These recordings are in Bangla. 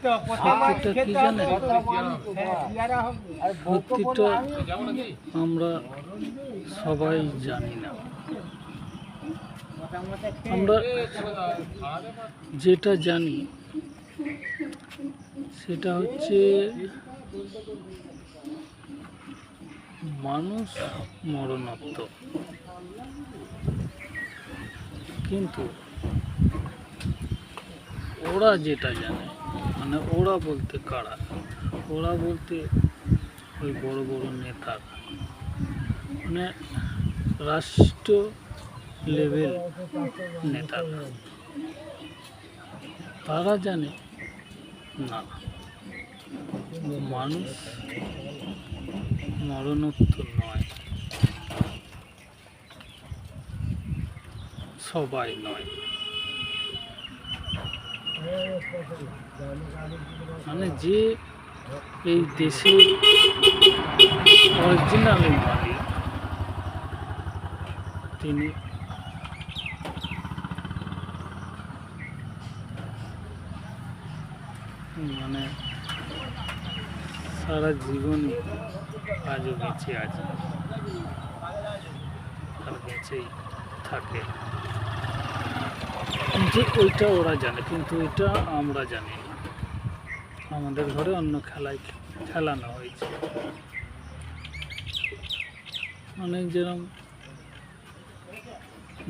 কি জানেন, সত্যিটা আমরা সবাই জানি না। আমরা যেটা জানি সেটা হচ্ছে মানুষ মরণোত্তর, কিন্তু ওরা যেটা জানে, মানে ওরা বলতে কারা, ওরা বলতে ওই বড় বড় নেতা, মানে রাষ্ট্র লেভেল নেতারা, তারা জানে না মানুষ মরণোত্তর নয়, সবাই নয়। মানে যে এই দেশের অরিজিনাল মালিক, তিনি মানে সারা জীবনই আজও বেঁচে আছে আর বেঁচেই থাকে, যে ওইটা ওরা জানে, কিন্তু এটা আমরা জানি না। আমাদের ঘরে অন্য খেলানো হয়েছে, মানে যেরকম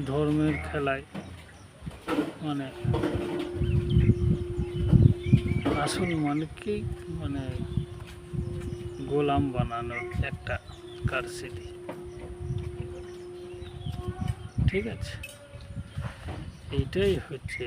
ধর্মের খেলায় মানে আসল মানুষকেই মানে গোলাম বানানোর একটা কারসাজি, ঠিক আছে? এইটাই হচ্ছে